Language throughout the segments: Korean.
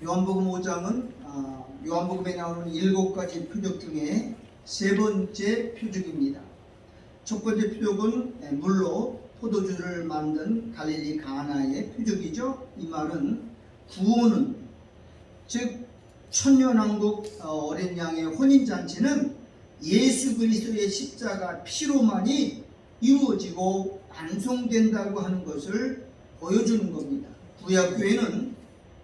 요한복음 5장은 요한복음에 나오는 7가지 표적 중에 세 번째 표적입니다. 첫 번째 표적은 물로 포도주를 만든 갈릴리 가나의 표적이죠. 이 말은 구원은, 즉 천년왕국 어린 양의 혼인잔치는 예수 그리스도의 십자가 피로만이 이루어지고 완성된다고 하는 것을 보여주는 겁니다. 구약교회는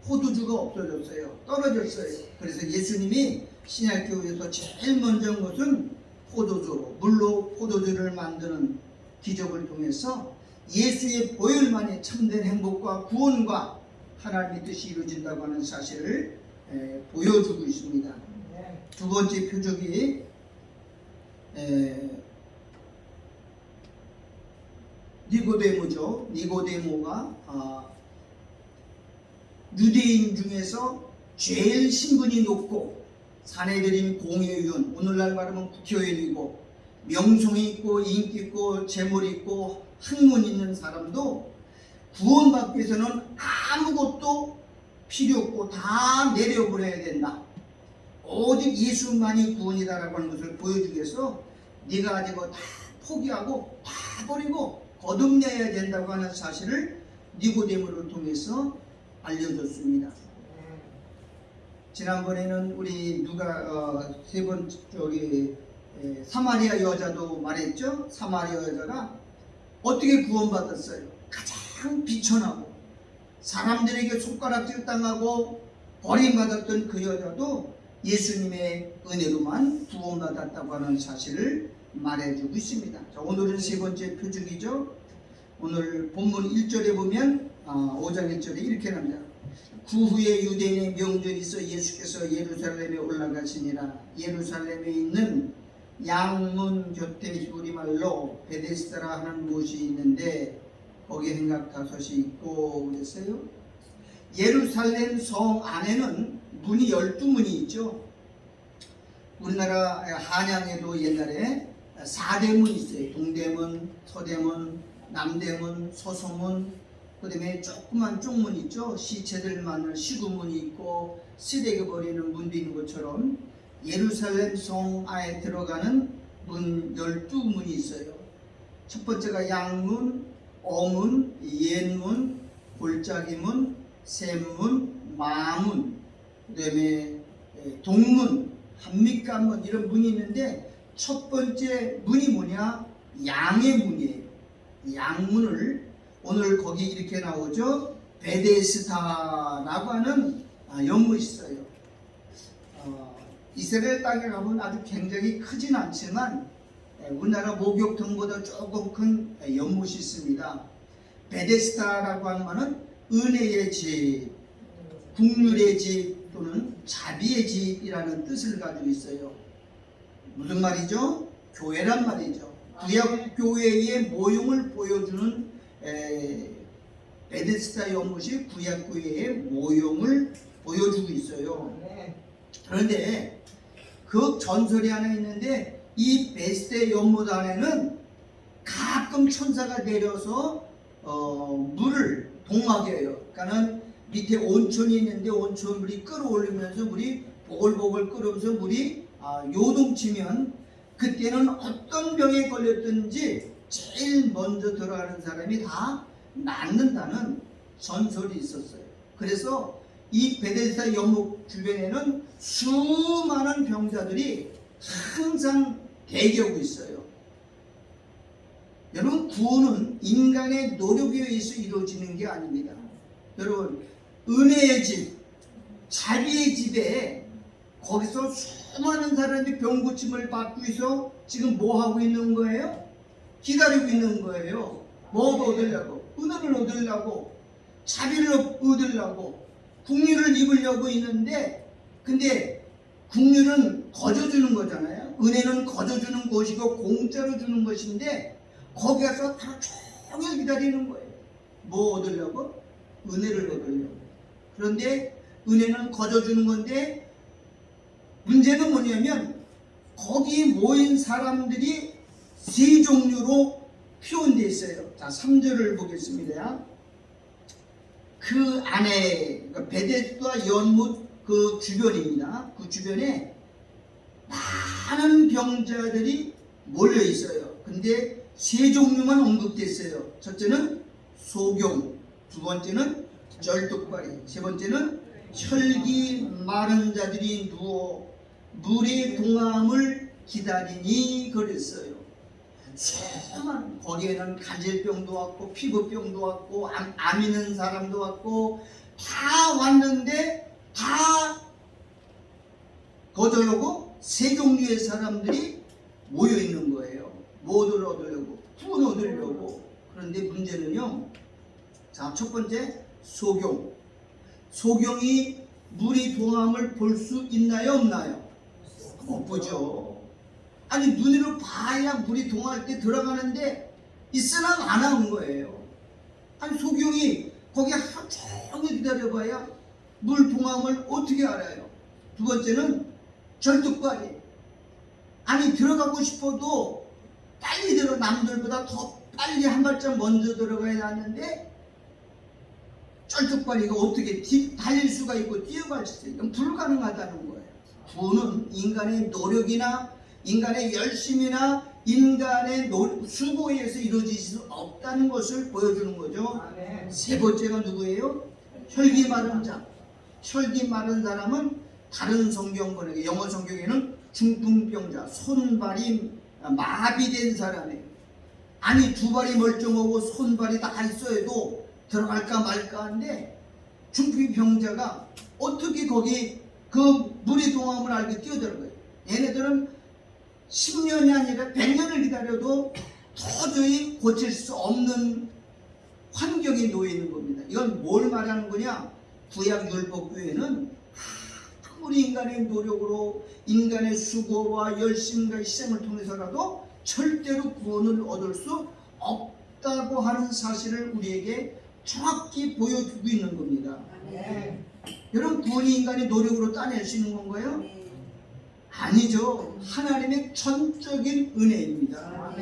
포도주가 없어졌어요. 떨어졌어요. 그래서 예수님이 신약교회에서 제일 먼저 한 것은 포도주로, 물로 포도주를 만드는 기적을 통해서 예수의 보혈만이 참된 행복과 구원과 하나님의 뜻이 이루어진다고 하는 사실을 보여주고 있습니다. 두 번째 표적이 니고데모죠. 니고데모가 유대인 중에서 제일 신분이 높고 사내들인 공회의원, 오늘날 말하면 국회의원이고 명성이 있고 인기 있고 재물 있고 학문 있는 사람도 구원받기 위해서는 아무것도 필요 없고 다 내려보내야 된다. 오직 예수만이 구원이다라고 하는 것을 보여주기 위해서 네가 가지고 다 포기하고 다 버리고 거듭내야 된다고 하는 사실을 니고데모를 통해서 알려줬습니다. 지난번에는 우리 세 번째 사마리아 여자도 말했죠. 사마리아 여자가 어떻게 구원받았어요? 가장 비천하고 사람들에게 손가락질 당하고 버림받았던 그 여자도 예수님의 은혜로만 구원받았다고 하는 사실을 말해주고 있습니다. 자, 오늘은 세 번째 표적이죠. 오늘 본문 1절에 보면 5장 1절에 이렇게 나옵니다. 그 후에 유대인의 명절이 있어 예수께서 예루살렘에 올라가시니라. 예루살렘에 있는 양문 곁에 우리말로 베데스다라 하는 곳이 있는데 거기에 행각 5이 있고 그랬어요. 예루살렘 성 안에는 문이 12문이 있죠. 우리나라 한양에도 옛날에 4대문이 있어요. 동대문, 서대문, 남대문, 서소문, 그 다음에 조그만 쪽문 있죠. 시체들 만날 시구문이 있고 쓰레기 버리는 문도 있는 것처럼 예루살렘 성 안에 들어가는 문 12문이 있어요. 첫 번째가 양문, 어문, 옛문, 골짜기문, 샘문, 마문, 그 다음에 동문, 한밑간문 이런 문이 있는데 첫 번째 문이 뭐냐? 양의 문이에요. 양문을 오늘 거기 이렇게 나오죠. 베데스다라고 하는 연못이 있어요. 이스라엘 땅에 가면 아주 굉장히 크진 않지만 우리나라 목욕탕보다 조금 큰 연못이 있습니다. 베데스다라고 하는 말은 은혜의 집, 국률의 집 또는 자비의 집이라는 뜻을 가지고 있어요. 무슨 말이죠? 교회란 말이죠. 구약 교회의 모형을 보여주는 베데스다 연못이 구약 교회의 모형을 보여주고 있어요. 그런데 그 전설이 하나 있는데 이 베데스다 연못 안에는 가끔 천사가 내려서 물을 동하게 해요. 그러니까는 밑에 온천이 있는데 온천 물이 끌어올리면서 물이 보글보글 끓으면서 물이 요동치면 그때는 어떤 병에 걸렸든지 제일 먼저 들어가는 사람이 다 낫는다는 전설이 있었어요. 그래서 이 베데스다 연못 주변에는 수많은 병자들이 항상 대기하고 있어요. 여러분, 구원은 인간의 노력에 의해서 이루어지는 게 아닙니다. 여러분, 은혜의 집, 자비의 집에 거기서 수많은 사람들이 병 고침을 받고 있어 지금 뭐 하고 있는 거예요? 기다리고 있는 거예요. 뭐 얻으려고? 은혜를 얻으려고, 자비를 얻으려고, 국률을 입으려고 있는데, 근데 국률은 거저주는 거잖아요. 은혜는 거저주는 것이고 공짜로 주는 것인데 거기 가서 하루 종일 기다리는 거예요. 뭐 얻으려고? 은혜를 얻으려고. 그런데 은혜는 거저주는 건데 문제는 뭐냐면 거기 모인 사람들이 세 종류로 표현되어 있어요. 자, 3절을 보겠습니다. 그 안에 그러니까 베데스다 연못 그 주변입니다. 그 주변에 많은 병자들이 몰려 있어요. 근데 세 종류만 언급됐어요. 첫째는 소경, 두 번째는 쩔뚝발이, 세 번째는 혈기 마른 자들이 누워 물의 동함을 기다리니 그랬어요. 수많은 거기에는 간질병도 왔고 피부병도 왔고 암 있는 사람도 왔고 다 왔는데 다 거절하고 세 종류의 사람들이 모여 있는 거예요. 뭐를 얻으려고? 구원 얻으려고. 그런데 문제는요. 자, 첫 번째 소경. 소경이 물이 동함을 볼 수 있나요, 없나요? 못 보죠. 아니 눈으로 봐야 물이 동할 때 들어가는데 있으나 안 나온 거예요. 아니 소경이 거기 하루 종일 기다려봐야 물 동함을 어떻게 알아요? 두 번째는 절뚝발이. 아니 들어가고 싶어도 빨리 들어 남들보다 더 빨리 한 발짝 먼저 들어가야 하는데 절뚝발이가 어떻게 달릴 수가 있고 뛰어갈 수 있어요? 이건 불가능하다는 거예요. 구원은 인간의 노력이나 인간의 열심이나 인간의 수고에 의해서 이루어질 수 없다는 것을 보여주는 거죠. 세 번째가 누구예요? 혈기 마른 자. 혈기 마른 사람은 다른 성경 번역에 영어 성경에는 중풍병자, 손발이 마비된 사람이에요. 아니 두 발이 멀쩡하고 손발이 다 있어도 들어갈까 말까 하는데 중풍병자가 어떻게 거기 그 물의 동함을 알고 뛰어들어가요? 얘네들은 10년이 아니라 100년을 기다려도 도저히 고칠 수 없는 환경에 놓여 있는 겁니다. 이건 뭘 말하는 거냐? 구약 율법교회는 아무리 인간의 노력으로 인간의 수고와 열심과 희생을 통해서라도 절대로 구원을 얻을 수 없다고 하는 사실을 우리에게 정확히 보여주고 있는 겁니다. 여러분 구원이 인간의 노력으로 따낼 수 있는 건가요? 아니죠. 하나님의 전적인 은혜입니다.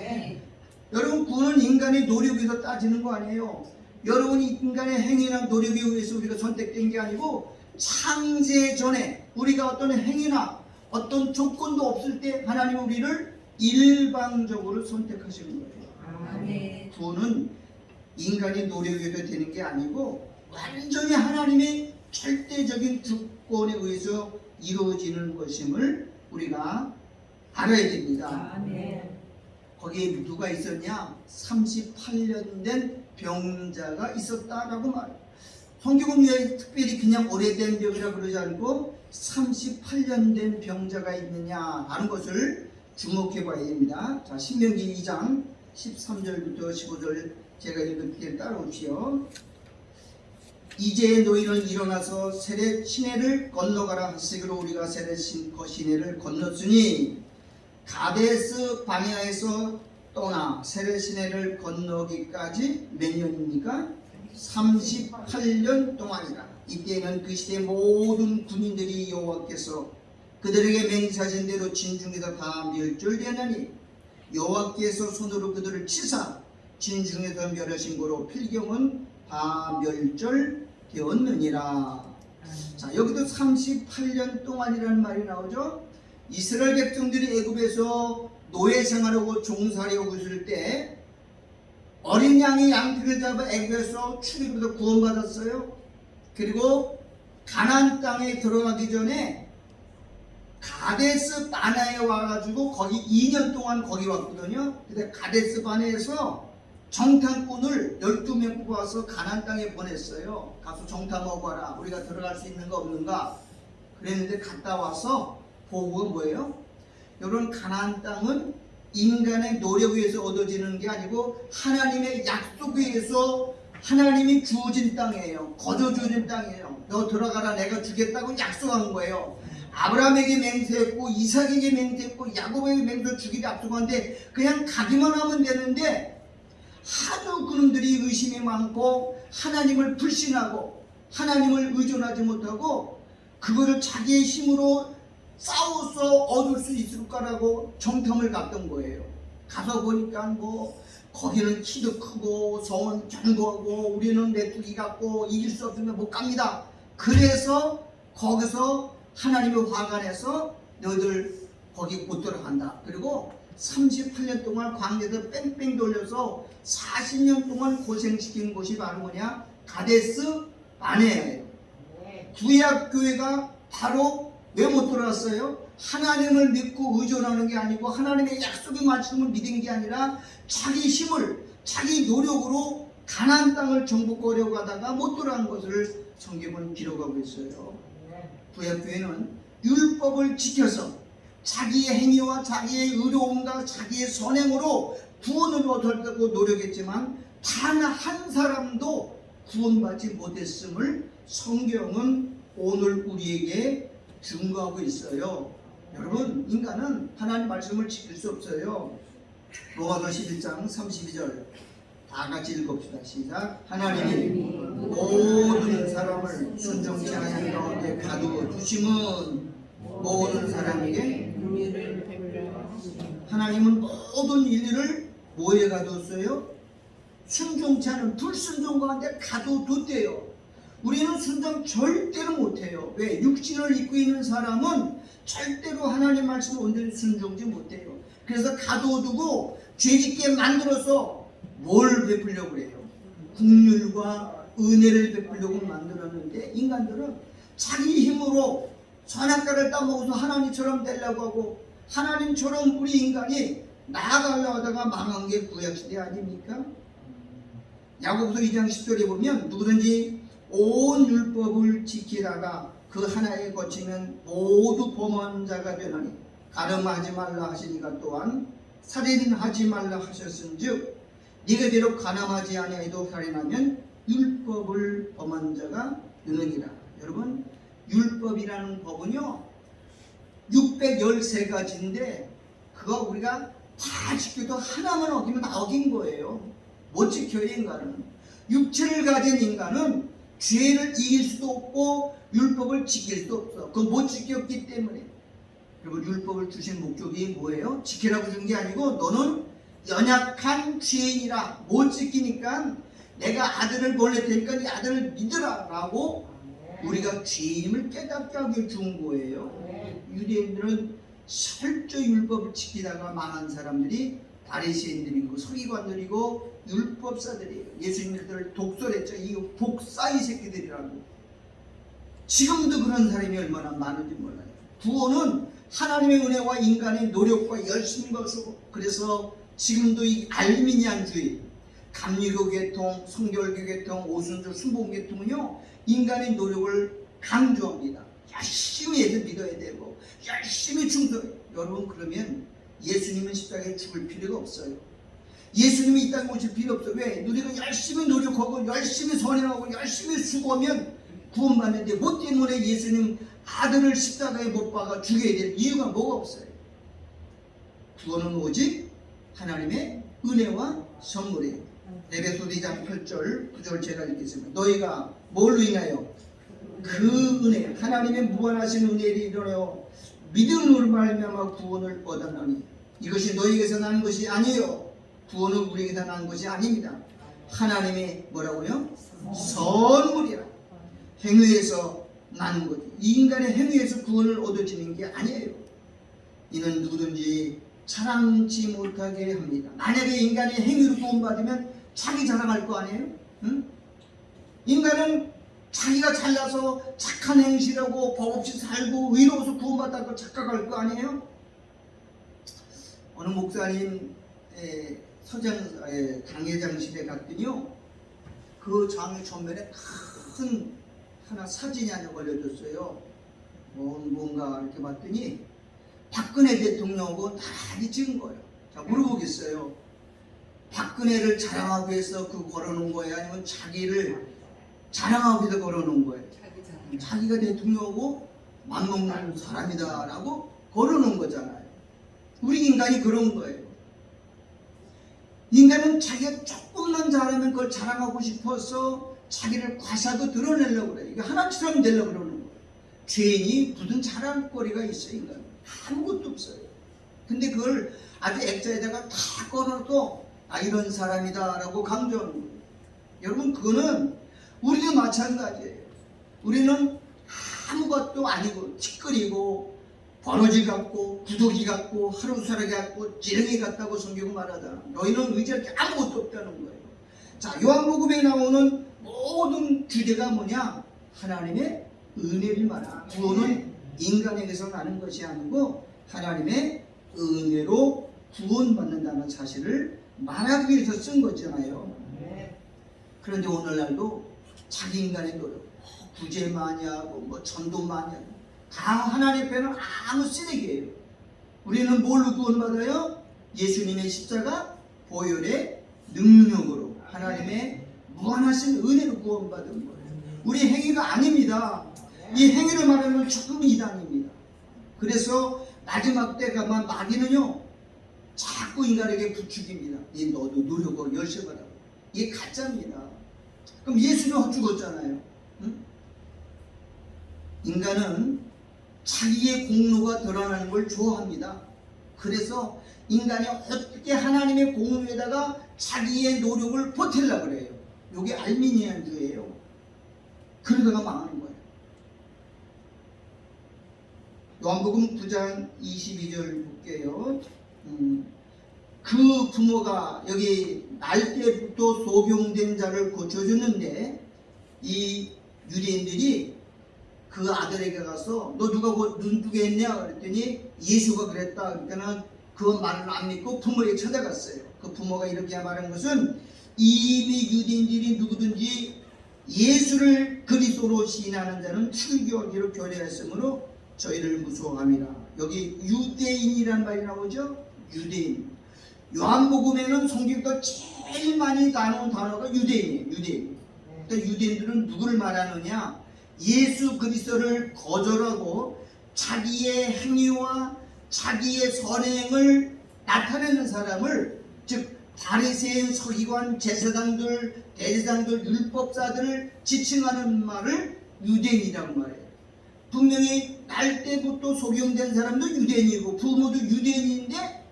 여러분 구원은 인간의 노력에서 따지는 거 아니에요. 여러분이 인간의 행위나 노력에 의해서 우리가 선택된 게 아니고 창세 전에 우리가 어떤 행위나 어떤 조건도 없을 때 하나님은 우리를 일방적으로 선택하시는 거예요. 구원은 인간의 노력에서 되는 게 아니고 완전히 하나님의 절대적인 주권에 의해서 이루어지는 것임을 우리가 알아야 됩니다. 거기에 누가 있었냐? 38년 된 병자가 있었다라고 말해요. 성경은 왜 특별히 그냥 오래된 병이라 그러지 않고 38년 된 병자가 있느냐 하는 것을 주목해 봐야 됩니다. 자, 신명기 2장 13절부터 15절 제가 읽을 때 따라오시오. 이제 너희는 일어나서 세렛 시내를 건너가라 하시기로 우리가 세렛 시내를 건넜으니 가데스 바네아에서 떠나 세렛 시내를 건너기까지 몇 년입니까? 38년 동안이라. 이때는 그 시대 모든 군인들이 여호와께서 그들에게 맹세하신 대로 진중에서 다 멸절되었나니 여호와께서 손으로 그들을 치사 진중에서 멸하신 거로 필경은 다 멸절되었느니라. 자, 여기도 38년 동안이라는 말이 나오죠. 이스라엘 백성들이 애굽에서 노예 생활하고 종살이하고 있을 때 어린 양이 양피를 잡아 애굽에서 출입해서 구원받았어요. 그리고 가나안 땅에 들어가기 전에 가데스 바네아에 와가지고 거기 2년 동안 거기 왔거든요. 근데 가데스 바네아에서 정탐꾼을 12명 뽑아서 가나안 땅에 보냈어요. 가서 정탐하고 와라. 우리가 들어갈 수 있는가 없는가 그랬는데 갔다 와서 보고가 뭐예요? 여러분 가나안 땅은 인간의 노력에 의해서 얻어지는 게 아니고 하나님의 약속에 의해서 하나님이 주어진 땅이에요. 거저 주어진 땅이에요. 너 들어가라 내가 주겠다고 약속한 거예요. 아브라함에게 맹세했고 이삭에게 맹세했고 야곱에게 맹세 주기를 약속한데 그냥 가기만 하면 되는데 하도 그놈들이 의심이 많고 하나님을 불신하고 하나님을 의존하지 못하고 그거를 자기의 힘으로 싸워서 얻을 수 있을까라고 정탐을 갔던 거예요. 가서 보니까 뭐 거기는 키도 크고 성은 견고하고 우리는 메뚜기 같고 이길 수 없으면 못 갑니다. 그래서 거기서 하나님의 화가 내서 너희들 거기 못 들어간다. 그리고 38년 동안 광야에서 뺑뺑 돌려서 40년 동안 고생시킨 곳이 바로 뭐냐? 가데스 바네아예요. 구약 교회가 바로 왜 못 들어왔어요? 하나님을 믿고 의존하는 게 아니고 하나님의 약속의 말씀을 믿은 게 아니라 자기 힘을 자기 노력으로 가나안 땅을 정복하려고 하다가 못 들어간 것을 성경은 기록하고 있어요. 구약 교회는 율법을 지켜서 자기의 행위와 자기의 의로움과 자기의 선행으로 구원을 얻으려고 노력했지만 단 한 사람도 구원받지 못했음을 성경은 오늘 우리에게 증거하고 있어요. 여러분, 인간은 하나님 말씀을 지킬 수 없어요. 로마서 11장 32절 다 같이 읽읍시다. 시작. 하나님이 모든 사람을 순종치 않은 가운데 가두어 주심은 모든 사람에게 하나님은 모든 인류를 뭐에 가두었어요? 순종치 않은 불순종 가운데 가둬뒀대요. 우리는 순종 절대로 못해요. 왜? 육신을 입고 있는 사람은 절대로 하나님 말씀을 온전히 순종지 못해요. 그래서 가둬두고 죄짓게 만들어서 뭘 베풀려고 그래요? 긍휼과 은혜를 베풀려고 만들었는데 인간들은 자기 힘으로 선악과를 따먹어서 하나님처럼 되려고 하고 하나님처럼 우리 인간이 나아가려고 하다가 망한 게 구약시대 아닙니까? 야고보서 2장 10절에 보면 누구든지 온 율법을 지키다가 그 하나에 거치면 모두 범한 자가 되나니 가늠하지 말라 하시니가 또한 살인하지 말라 하셨은즉 네가 비록 가늠하지 아니하여도 살인하면 율법을 범한 자가 되느니라. 여러분, 율법이라는 법은요 613가지인데 그거 우리가 다 지켜도 하나만 어기면 다 어긴 거예요. 못 지켜요. 인간은 육체를 가진 인간은 죄를 이길 수도 없고 율법을 지킬 수도 없어. 그건 못 지켰기 때문에. 여러분, 율법을 주신 목적이 뭐예요? 지키라고 준 게 아니고 너는 연약한 죄인이라 못 지키니까 내가 아들을 보낼 테니까 네 아들을 믿으라 라고 우리가 죄임을 깨닫게 하기 준 거예요. 유대인들은 철저히 율법을 지키다가 망한 사람들이 바리새인들이고 서기관들이고 율법사들이에요. 예수님들을 독설했죠. 이 독사이 새끼들이라고. 지금도 그런 사람이 얼마나 많은지 몰라요. 구원은 하나님의 은혜와 인간의 노력과 열심과 수고. 그래서 지금도 이 알미니안주의, 감리교 계통, 성결교 계통, 오순절 순복 계통은요 인간의 노력을 강조합니다. 열심히 해서 믿어야 되고 열심히 충성해요. 여러분, 그러면 예수님은 십자가에 죽을 필요가 없어요. 예수님이 이 땅에 오실 필요 없어요. 왜? 우리가 열심히 노력하고 열심히 선행하고 열심히 수고하면 구원받는데 뭐 때문에 예수님 아들을 십자가에 못 박아 죽여야 될 이유가 뭐가 없어요. 구원은 오직 하나님의 은혜와 선물이에요. 에베소 2장 8절 9절 제가 읽겠습니다. 너희가 뭘로 인하여 그 은혜 하나님의 무한하신 은혜를 이루려 믿음으로 말미암아 구원을 얻었나니 이것이 너희에게서 나는 것이 아니에요. 구원은 우리에게서 나는 것이 아닙니다. 하나님의 뭐라고요? 선물이라. 행위에서 나는 거죠. 이 인간의 행위에서 구원을 얻어지는 게 아니에요. 이는 누구든지 자랑치 못하게 합니다. 만약에 인간이 행위로 구원받으면 자기 자랑할 거 아니에요? 응? 인간은 자기가 잘나서 착한 행실하고 법 없이 살고 의로워서 구원받았다고 착각할 거 아니에요? 어느 목사님 당회장실에 갔더니요 그 장의 전면에 큰 하나 사진이 하나 걸려졌어요. 뭔가 이렇게 봤더니 박근혜 대통령하고 나란히 찍은 거예요. 자, 물어보겠어요. 박근혜를 자랑하기 위해서 그 걸어놓은 거예요? 아니면 자기를 자랑하기 위해서 걸어놓은 거예요? 자기가 대통령하고 맞먹는 사람이다 라고 걸어놓은 거잖아요. 우리 인간이 그런 거예요. 인간은 자기가 조금만 잘하면 그걸 자랑하고 싶어서 자기를 과시하고 드러내려고 그래요. 이게 하나처럼 되려고 그러는 거예요. 죄인이 무슨 자랑거리가 있어요. 인간은 아무것도 없어요. 근데 그걸 아주 액자에다가 다 걸어도 이런 사람이다 라고 강조하는 거예요. 여러분, 그거는 우리도 마찬가지예요. 우리는 아무것도 아니고 찌끄리고 버러지 같고 구더기 같고 하루살기 같고 지렁이 같다고 성경은 말하잖아. 너희는 의지할 게 아무것도 없다는 거예요. 자, 요한복음에 나오는 모든 주제가 뭐냐? 하나님의 은혜를 말하는, 구원은 인간에게서 나는 것이 아니고 하나님의 은혜로 구원받는다는 사실을 말하기 위해서 쓴 거잖아요. 그런데 오늘날도 자기 인간의 노력, 구제 많이 하고 뭐 전도 많이 하고 다 하나님 앞에는 아무 쓰레기예요. 우리는 뭘로 구원받아요? 예수님의 십자가 보혈의 능력으로 하나님의 무한하신 은혜로 구원받은 거예요. 우리 행위가 아닙니다. 이 행위를 말하면 조금 이단입니다. 그래서 마지막 때 가면 마귀는요 자꾸 인간에게 부추깁니다. 너도 노력을 열심히 하라고. 이게 가짜입니다. 그럼 예수는 죽었잖아요. 응? 인간은 자기의 공로가 드러나는 걸 좋아합니다. 그래서 인간이 어떻게 하나님의 공로에다가 자기의 노력을 보태려고 그래요. 이게 알미니안주의예요. 그러다가 망하는 거예요. 요한복음 9장 22절 볼게요. 그 부모가 여기 날 때부터 소경된 자를 고쳐줬는데 이 유대인들이 그 아들에게 가서 너 누가 눈 뜨게 했냐 그랬더니 예수가 그랬다. 그러니까는 그 말을 안 믿고 부모에게 찾아갔어요. 그 부모가 이렇게 말한 것은 이미 유대인들이 누구든지 예수를 그리스도로 시인하는 자는 출교하기로 교례했으므로 저희를 무서워함이라. 여기 유대인이란 말이 나오죠. 유대인. 요한복음에는 성경에서 제일 많이 나오는 단어가 유대인이에요. 유대인. 그러니까 유대인들은 누구를 말하느냐? 예수 그리스도를 거절하고 자기의 행위와 자기의 선행을 나타내는 사람을, 즉 바리새인, 서기관, 제사장들, 대제사장들, 율법사들을 지칭하는 말을 유대인이라고 말해요. 분명히 날 때부터 소경된 사람도 유대인이고 부모도 유대인인데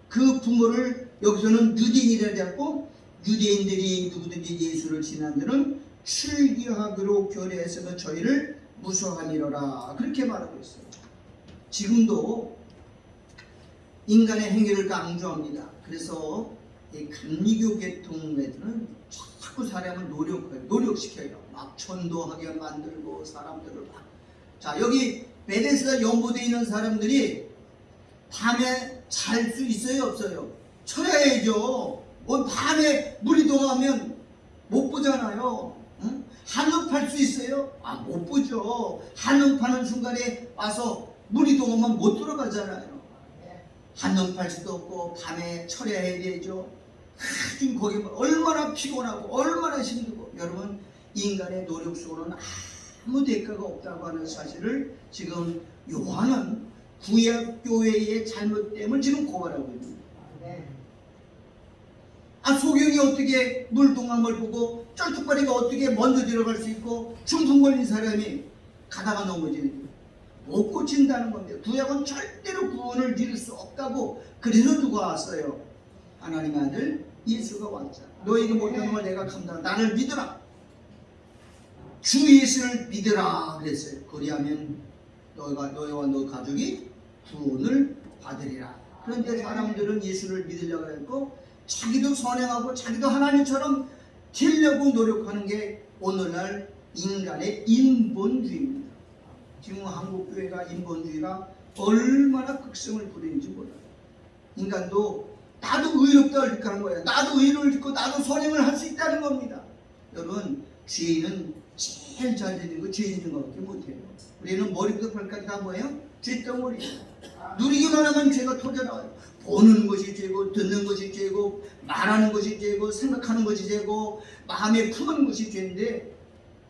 그 부모를 여기서는 유대인이라고 하고, 유대인들이 누구든지 예수를 지난 자는 출교하기로 교례했으면 저희를 무서워하니라. 그렇게 말하고 있어요. 지금도 인간의 행위를 강조합니다. 그래서 이 감리교 계통에서는 자꾸 사람을 노력시켜요. 막 전도하게 만들고 사람들을 막. 자, 여기 베데스다 연고되어 있는 사람들이 밤에 잘 수 있어요, 없어요? 쳐야죠. 밤에 물이 동하면 못 보잖아요. 응? 한눈 팔 수 있어요? 못 보죠. 한눈 파는 순간에 와서 물이 동하면 못 들어가잖아요. 한눈 팔 수도 없고 밤에 철야해야 되죠. 지금 거기 얼마나 피곤하고 얼마나 힘들고. 여러분, 인간의 노력 속으로는 아무 대가가 없다고 하는 사실을 지금 요한은 구약교회의 잘못됨을 지금 고발하고 있습니다. 소경이 어떻게 물동함을 보고 쩔뚝거리가 어떻게 먼저 들어갈 수 있고 중풍 걸린 사람이 가다가 넘어지는, 못 고친다는 건데 구약은 절대로 구원을 이룰 수 없다고. 그래서 누가 왔어요? 하나님의 아들 예수가 왔잖아. 너에게 못하는 걸 내가 감당한다. 나를 믿어라. 주 예수를 믿으라 그랬어요. 그리하면 너와 너 가족이 구원을 받으리라. 그런데 사람들은 예수를 믿으려고 했고 자기도 선행하고 자기도 하나님처럼 되려고 노력하는 게 오늘날 인간의 인본주의입니다. 지금 한국교회가 인본주의가 얼마나 극성을 부리는지 몰라요. 인간도 나도 의롭다 이렇게 하는 거예요. 나도 의를 짓고 나도 선행을 할 수 있다는 겁니다. 여러분, 죄인은 제일 잘 되는 거 죄인인 것밖에 못해요. 우리는 머리부터 발까지 다 뭐예요? 죄덩어리예요. 누리기만 하면 죄가 터져나와요. 보는 것이 죄고 듣는 것이 죄고 말하는 것이 죄고 생각하는 것이 죄고 마음에 품은 것이 죄인데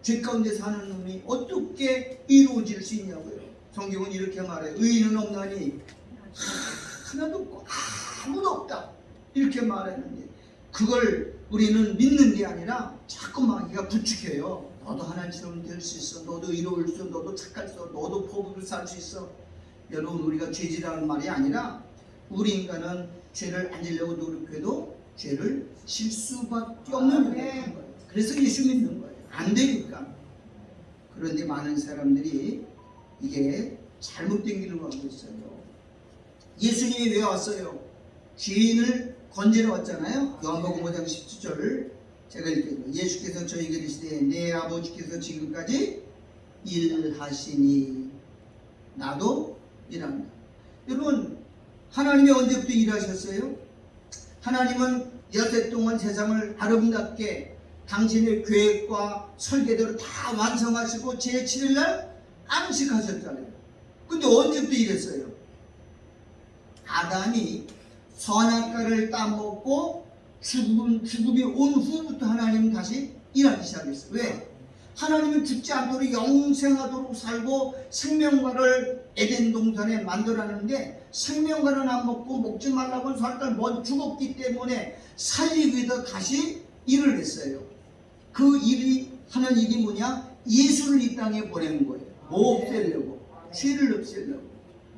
죄 가운데 사는 놈이 어떻게 이루어질 수 있냐고요. 성경은 이렇게 말해요. 의인은 없나니 하나도 없고 아무도 없다 이렇게 말했는데 그걸 우리는 믿는 게 아니라 자꾸 마귀가 부추겨요. 너도 하나님처럼 될 수 있어. 너도 이로울 수 있어. 너도 착할 수 있어. 너도 법으로 살 수 있어. 여러분, 우리가 죄질하는 말이 아니라 우리 인간은 죄를 안 지려고 노력해도 죄를 질 수밖에 없는 거예요. 그래서 예수 믿는 거예요. 안 되니까. 그런데 많은 사람들이 이게 잘못된 길로 가고 있어요. 예수님이 왜 왔어요? 죄인을 건지러 왔잖아요. 요한복음 5장 17절 제가 읽겠습니다. 예수께서 저에게 이르시되 내 아버지께서 지금까지 일하시니 나도 일한다. 여러분, 하나님이 언제부터 일하셨어요? 하나님은 여태 동안 세상을 아름답게 당신의 계획과 설계대로 다 완성하시고 제7일날 안식하셨잖아요. 근데 언제부터 일했어요? 아담이 선악과를 따먹고 죽음이 온 후부터 하나님은 다시 일하기 시작했어요. 왜? 하나님은 죽지 않도록 영생하도록 살고 생명과를 에덴 동산에 만들어놨는데 생명과는 안 먹고 먹지 말라고 설날 먼저 죽었기 때문에 살리기 위해서 다시 일을 했어요. 그 일이 하는 일이 뭐냐? 예수를 이 땅에 보낸 거예요. 뭐 없애려고? 죄를 없애려고.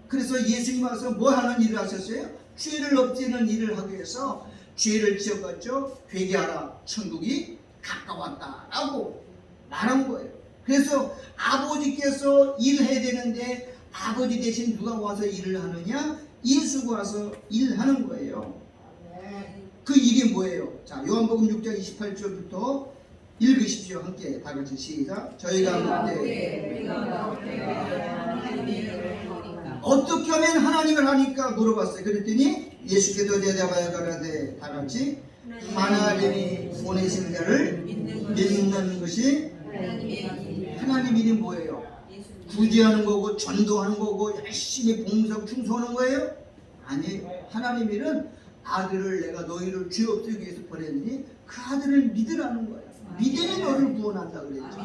그래서 예수님 와서 뭐 하는 일을 하셨어요? 죄를 없애는 일을 하기 위해서 죄를 지어갔죠. 회개하라, 천국이 가까웠다라고 말한 거예요. 그래서 아버지께서 일해야 되는데 아버지 대신 누가 와서 일을 하느냐? 예수가 와서 일하는 거예요. 그 일이 뭐예요? 자, 요한복음 6장 28절부터 읽으십시오. 함께 다 같이 시작. 저희가 그때 어떻게 하면 하나님을 하니까 물어봤어요. 그랬더니 예수께서 대답하여 가라되 다 같이 하나님이 보내신 자를 믿는 것이 하나님 일이 뭐예요? 구제하는 거고 전도하는 거고 열심히 봉사하고 충성하는 거예요? 아니, 하나님 일은 아들을 내가 너희를 죄 없애기 위해서 보냈으니 그 아들을 믿으라는 거예요. 믿음이 너를 구원한다 그랬죠.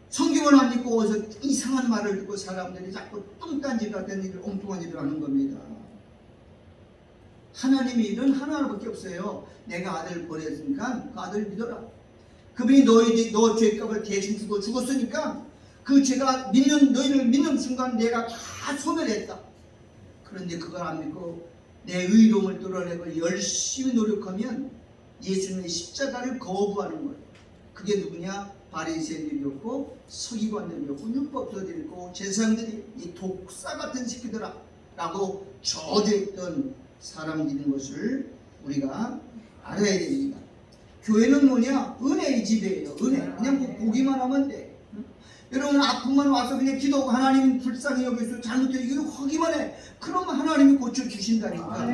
성경을 안 읽고 어디서 이상한 말을 듣고 사람들이 자꾸 뚱딴지 같은 일을 엉뚱한 일을 하는 겁니다. 하나님의 일은 하나밖에 없어요. 내가 아들을 보냈으니까 그 아들을 믿어라. 그분이 너 죄값을 대신 주고 죽었으니까 그 죄가 너희를 믿는 순간 내가 다 소멸했다. 그런데 그걸 안 믿고 내 의로움을 뚫어내고 열심히 노력하면 예수님의 십자가를 거부하는 거예요. 그게 누구냐? 바리새인들이었고 서기관들이었고 율법서들이었고 제사장들이 이 독사 같은 새끼들아 라고 저주했던 사람들인 것을 우리가 알아야 됩니다. 교회는 뭐냐? 은혜의 집이에요. 은혜. 그냥 뭐 보기만 하면 돼. 여러분 아픔만 와서 그냥 기도하고 하나님 불쌍히 여기서 잘못해 이거 하기만 해. 그러면 하나님이 고쳐주신다니까.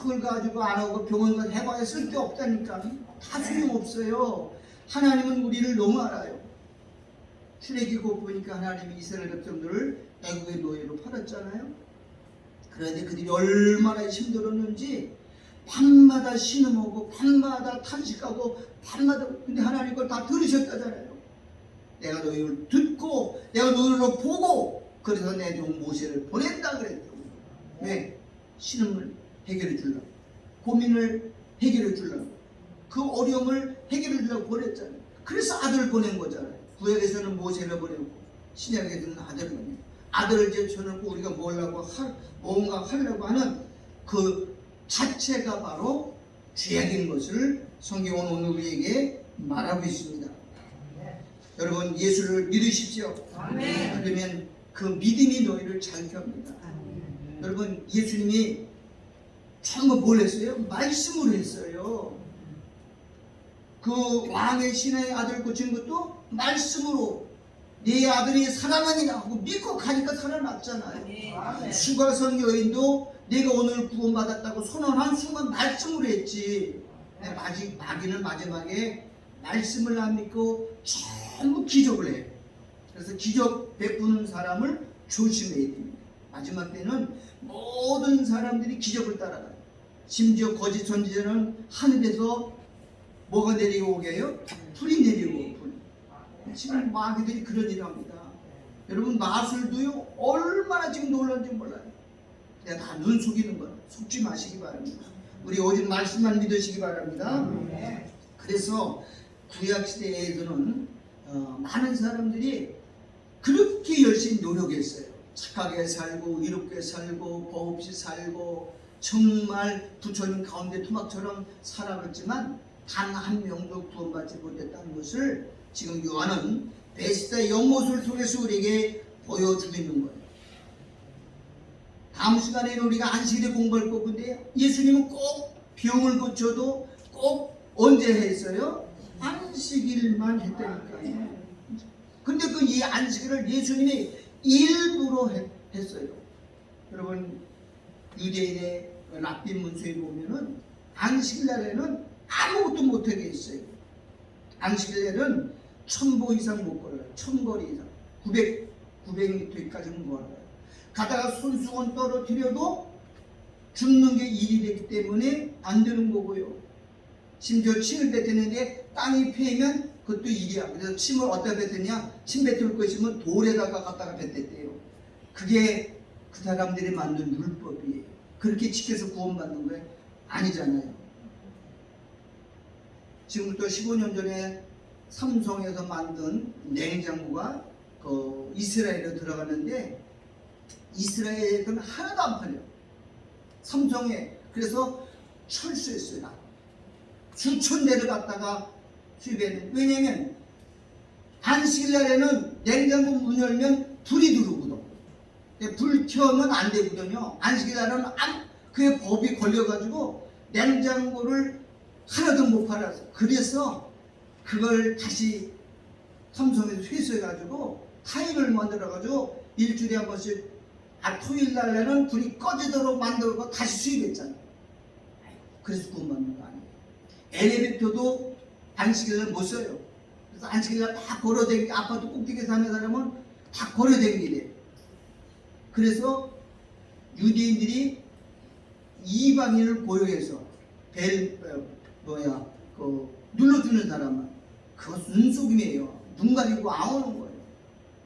그걸 가지고 안 하고 병원 가서 해봐야 쓸데없다니까. 다 소용없어요. 하나님은 우리를 너무 알아요. 출애굽기 보니까 하나님이 이스라엘 백성들을 애국의 노예로 팔았잖아요. 그런데 그들이 얼마나 힘들었는지 밤마다 신음하고 밤마다 탄식하고 밤마다 근데 하나님 그걸 다 들으셨다잖아요. 내가 너희를 듣고 내가 너희를 보고 그래서 내 종 모세를 보낸다 그랬죠. 왜? 신음을 해결해 주려고 고민을 해결해 주려고 그 어려움을 해결해 주려고 보냈잖아요. 그래서 아들을 보낸 거잖아요. 구약에서는 모세를 보내고 신약에서는 아들을 보내고 아들을 제쳐놓고 우리가 뭔가 하려고 하는 그 자체가 바로 죄악인 것을 성경은 오늘 우리에게 말하고 있습니다. 여러분 예수를 믿으십시오. 그러면 그 믿음이 너희를 자유케 합니다. 여러분 예수님이 처음 뭘 했어요? 말씀으로 했어요. 그 왕의 신의 아들을 고치는 것도 말씀으로 네 아들이 살아나니라 하고 믿고 가니까 살아났잖아요. 수가성 여인도 내가 오늘 구원받았다고 선언한 순간 말씀으로 했지. 마귀는 마지막에 말씀을 안 믿고 전부 기적을 해요. 그래서 기적 베푸는 사람을 조심해야 됩니다. 마지막 때는 모든 사람들이 기적을 따라가요. 심지어 거짓 선지자는 하늘에서 뭐가 내려오게 해요? 불이 내려오고 불. 지금 마귀들이 그런 일을 합니다. 여러분 마술도요 얼마나 지금 놀라는지 몰라요. 그냥 다 눈 속이는 거예요. 속지 마시기 바랍니다. 우리 오직 말씀만 믿으시기 바랍니다. 그래서 구약시대에서는 많은 사람들이 그렇게 열심히 노력했어요. 착하게 살고 이롭게 살고 법 없이 살고 정말 부처님 가운데 토막처럼 살아갔지만 단 한 명도 구원받지 못했다는 것을 지금 요한은 베시다 연못을 통해서 우리에게 보여주고 있는 거예요. 다음 시간에는 우리가 안식일에 공부할 거군요. 예수님은 꼭 병을 고쳐도 꼭 언제 했어요? 안식일만 했다니까요. 근데 그 이 안식일을 예수님이 일부러 했어요. 여러분, 유대인의 랍비 문서에 보면은 안식일 날에는 아무것도 못하게 했어요. 안식일 날에는 1000보 이상 못 걸어요. 1000거리 이상. 900m까지는 걸어요. 가다가 손수건 떨어뜨려도 죽는 게 일이 되기 때문에 안 되는 거고요. 심지어 침을 뱉었는데 땅이 패이면 그것도 일이야. 그래서 침을 어디다 뱉었냐? 침 뱉을 것이면 돌에다가 갖다가 뱉었대요. 그게 그 사람들이 만든 율법이에요. 그렇게 지켜서 구원받는 거예요? 아니잖아요. 지금부터 15년 전에 삼성에서 만든 냉장고가 이스라엘에 들어갔는데 이스라엘에서는 하나도 안 팔려. 삼성에. 그래서 철수했어요. 수천 대를 갖다가 수입했는데, 왜냐면 안식일 날에는 냉장고 문 열면 불이 들어오거든. 불 켜면 안 되거든요. 안식일 날에는 그게 법이 걸려가지고 냉장고를 하나도 못 팔았어. 그래서 그걸 다시 삼성에서 회수해가지고 타일을 만들어가지고 일주일에 한 번씩 토요일 날에는 불이 꺼지도록 만들고 다시 수입했잖아요. 그래서 구원받는 거 아니에요. 엘리베이터도 안식일날 못 써요. 그래서 안식일날 다 걸어다니기, 아파트 꼭대기에 사는 사람은 다 걸어다니게. 그래서 유대인들이 이방인을 고용해서 눌러주는 사람은 그것은 속임이에요. 눈 가리고 아우는 거예요.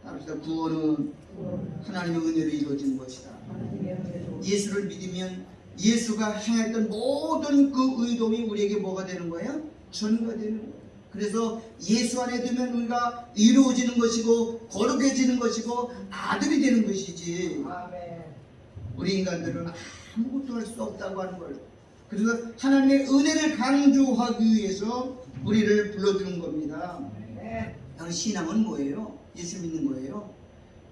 따라서 구원은 하나님의 은혜로 이루어진 것이다. 예수를 믿으면 예수가 행했던 모든 그 의도이 우리에게 뭐가 되는 거예요? 전가 되는 거예요. 그래서 예수 안에 두면 우리가 이루어지는 것이고 거룩해지는 것이고 아들이 되는 것이지. 우리 인간들은 아무것도 할 수 없다고 하는 걸. 그래서 하나님의 은혜를 강조하기 위해서 우리를 불러주는 겁니다. 신앙은 뭐예요? 예수 믿는 거예요.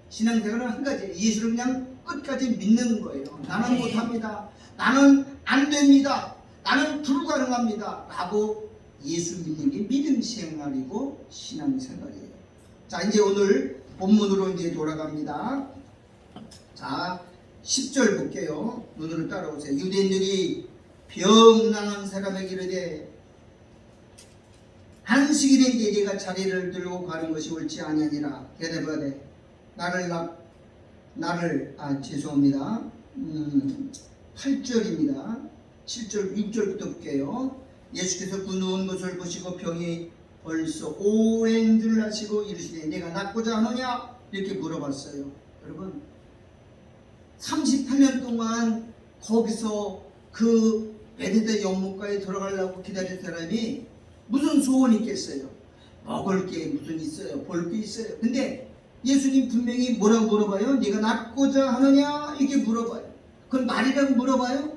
신앙생활은 한 가지, 예수를 그냥 끝까지 믿는 거예요. 나는 못합니다. 나는 안 됩니다. 나는 불가능합니다. 라고 예수 믿는 게 믿음 생활이고 신앙생활이에요. 자, 이제 오늘 본문으로 이제 돌아갑니다. 자, 10절 볼게요. 눈으로 따라오세요. 유대인들이 병나는 사람에게 이르되 안식일인데 네가 자리를 들고 가는 것이 옳지 아니하니라. 대답하되 죄송합니다. 8절입니다. 7절, 6절부터 볼게요. 예수께서 그 누운 것을 보시고 병이 벌써 오랜 줄 아시고 이르시되 내가 낫고자 하느냐? 이렇게 물어봤어요. 여러분, 38년 동안 거기서 그 베데스다 연못가에 들어가려고 기다린 사람이 무슨 소원이 있겠어요? 먹을 게 무슨 있어요? 볼 게 있어요? 근데 예수님 분명히 뭐라고 물어봐요? 네가 낫고자 하느냐? 이렇게 물어봐요. 그건 말이라고 물어봐요?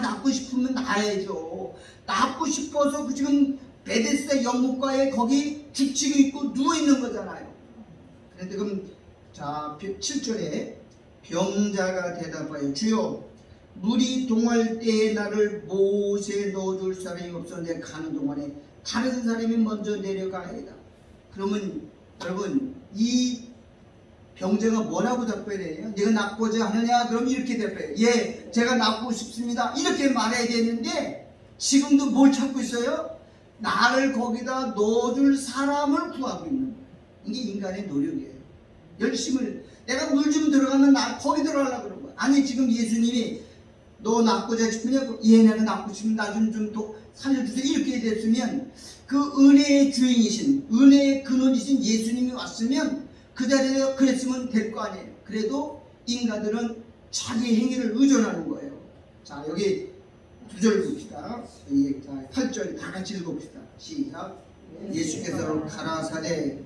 낫고 싶으면 나야죠. 낫고 싶어서 지금 베데스다 연못가에 거기 죽치고 있고 누워있는 거잖아요. 그런데 그럼 자 7절에 병자가 대답하여 주여 물이 동할 때에 나를 못에 넣어줄 사람이 없었는데 가는 동안에 다른 사람이 먼저 내려가야겠다. 그러면 여러분 이 병자가 뭐라고 답변해요? 네가 낫고자 하느냐? 그럼 이렇게 대답해요. 예, 제가 낫고 싶습니다. 이렇게 말해야 되는데 지금도 뭘 찾고 있어요? 나를 거기다 넣어줄 사람을 구하고 있는 거예요. 이게 인간의 노력이에요. 열심을 내가 물 좀 들어가면 나 거기 들어가려고 그런 거야. 아니 지금 예수님이 너 낫고자 싶으냐? 예, 내가 낫고 싶으면 나 좀 살려주세요. 이렇게 됐으면 그 은혜의 주인이신 은혜의 근원이신 예수님이 왔으면 그 자리에 그랬으면 될 거 아니에요. 그래도 인간들은 자기 행위를 의존하는 거예요. 자, 여기 2절 봅시다. 여기 8절 다 같이 읽어봅시다. 시작. 예수께서 가라사대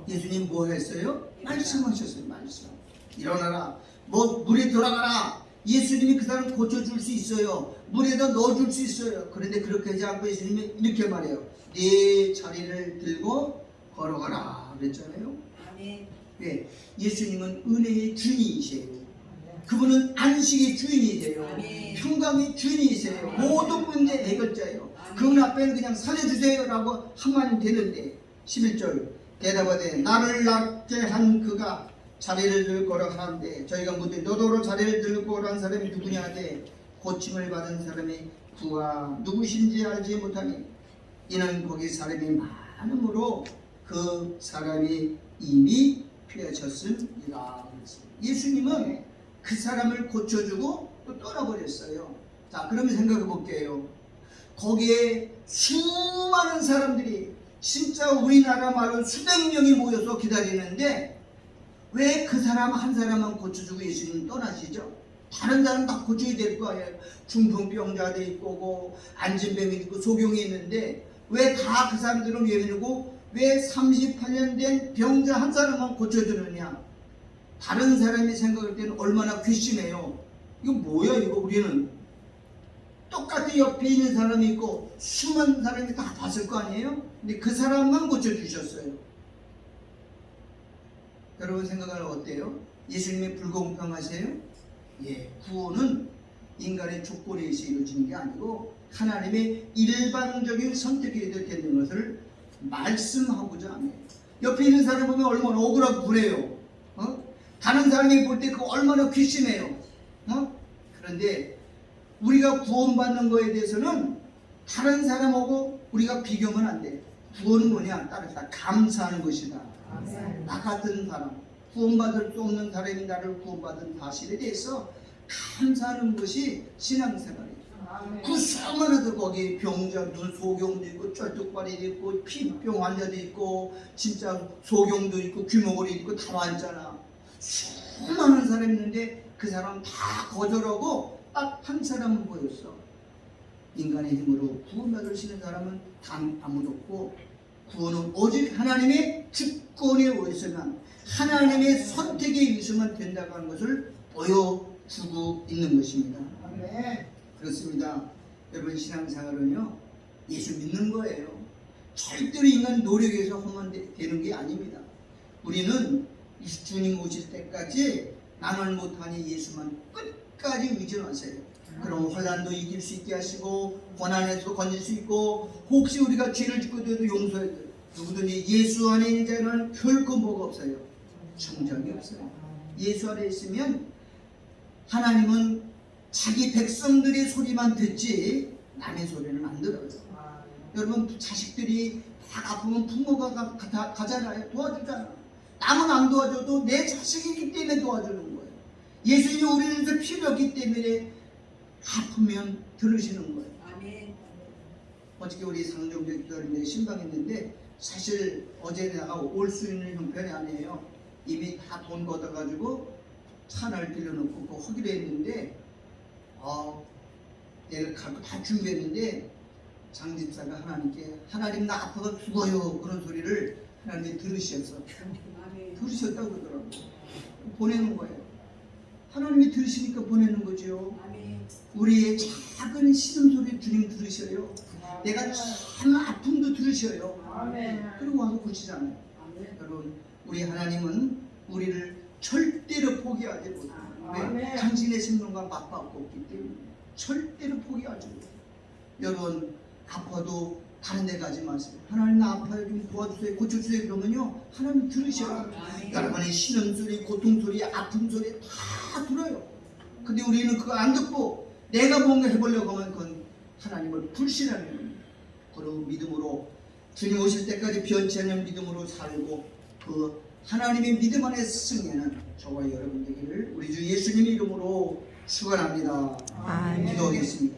예수님 뭐 했어요? 말씀하셨어요. 말씀. 일어나라. 뭐 물에 들어가라. 예수님이 그 사람 고쳐줄 수 있어요. 물에다 넣어줄 수 있어요. 그런데 그렇게 하지 않고 예수님이 이렇게 말해요. 네 자리를 들고 걸어가라 그랬잖아요. 아멘. 네, 예수님은 은혜의 주인이세요. 그분은 안식의 주인이세요. 아멘. 평강의 주인이세요. 모든 문제 해결자예요. 그분 앞에는 그냥 살려주세요라고 하면 되는데 11절 대답하되 나를 낫게 한 그가 자리를 들고 걸어가는데 저희가 묻되 너더러 자리를 들고 걸어간 사람이 누구냐 하되 고침을 받은 사람이 그가 누구신지 알지 못하니 이는 거기 사람이 많으므로 그 사람이 이미 피하셨음이라. 예수님은 그 사람을 고쳐주고 또 떠나버렸어요. 자, 그러면 생각해 볼게요. 거기에 수많은 사람들이 진짜 우리나라 말로 수백 명이 모여서 기다리는데 왜 그 사람 한 사람만 고쳐주고 예수님 떠나시죠? 다른 사람 다 고쳐야 될 거예요. 중풍병자도 있고 안진병이 있고 소경이 있는데 왜 다 그 사람들은 예민하고 왜 38년 된 병자 한 사람만 고쳐주느냐? 다른 사람이 생각할 때는 얼마나 괘씸해요. 이거 뭐야 이거. 우리는 똑같이 옆에 있는 사람이 있고 수많은 사람이 다 봤을 거 아니에요? 근데 그 사람만 고쳐주셨어요. 여러분 생각은 어때요? 예수님이 불공평하세요? 예, 구원은 인간의 조건에 의해서 이루어지는 게 아니고 하나님의 일반적인 선택이 되는 것을 말씀하고자 합니다. 옆에 있는 사람 보면 얼마나 억울하고 그래요. 다른 사람이 볼 때 그거 얼마나 괘씸해요. 그런데 우리가 구원받는 거에 대해서는 다른 사람하고 우리가 비교하면 안 돼. 구원은 뭐냐? 따르다 감사하는 것이다. 나 같은 사람, 구원받을 수 없는 사람이 나를 구원받은 사실에 대해서 감사하는 것이 신앙생활이에요. 그 수많은 거기 병자도 소경도 있고 쩔뚝발이도 있고 피병 환자도 있고 진짜 소경도 있고 귀머거리 있고 다 많잖아. 수많은 사람이 있는데 그 사람 다 거절하고 딱 한 사람은 보였어. 인간의 힘으로 구원받을 수 있는 사람은 단 아무도 없고 구원은 오직 하나님의 주권에 의해서만 하나님의 선택에 의해서만 된다고 하는 것을 보여주고 있는 것입니다. 그렇습니다. 여러분 신앙생활은요 예수 믿는 거예요. 절대로 인간 노력에서 하면 되는 게 아닙니다. 우리는 주님 오실 때까지 나는 못하니 예수만 끝까지 의존하세요. 그럼 혼란도 이길 수 있게 하시고 고난에서 건질 수 있고 혹시 우리가 죄를 짓고 되도 용서해야 돼요. 누구든지 예수 안에 있는 자는 결코 뭐가 없어요. 정정이 없어요. 예수 안에 있으면 하나님은 자기 백성들의 소리만 듣지 남의 소리는 안 들어요. 여러분 자식들이 다 아프면 부모가 가잖아요. 도와주잖아. 남은 안 도와줘도 내 자식이기 때문에 도와주는 거예요. 예수님이 우리를 위해서 필요했기 때문에 아프면 들으시는 거예요. 아멘. 어저께 우리 상종교 기도하는데 신방했는데 사실 어제 내가 올 수 있는 형편이 아니에요. 이미 다 돈 걷어가지고 차를 빌려놓고 그 하기로 했는데 내일 갈 거 다 준비했는데 장집사가 하나님께 하나님 나 아파서 죽어요 그런 소리를 하나님이 들으셔서 들으셨다고 그러더라고요. 보내는 거예요. 하나님이 들으시니까 보내는 거죠. 우리의 작은 신음소리 주님 들으셔요. 내가 참 아픔도 들으셔요. 그리고 와서 고치잖아요. 여러분 우리 하나님은 우리를 절대로 포기하지 못해요. 왜? 당신의 생명과 맞받고 없기 때문에 절대로 포기하지 못해요. 여러분 아파도 다른 데 가지 마세요. 하나님 나 아파요 좀 도와주세요 고쳐주세요 그러면요 하나님 들으셔요. 여러분의 신음소리 고통소리 아픔소리 다 들어요. 근데 우리는 그거 안 듣고 내가 뭔가 해보려고 하면 그건 하나님을 불신하는 겁니다. 그리고 믿음으로 주님 오실 때까지 변치 않는 믿음으로 살고 그 하나님의 믿음 안에 승리하는 저와 여러분 되기를 우리 주 예수님 이름으로 축원합니다. 기도하겠습니다.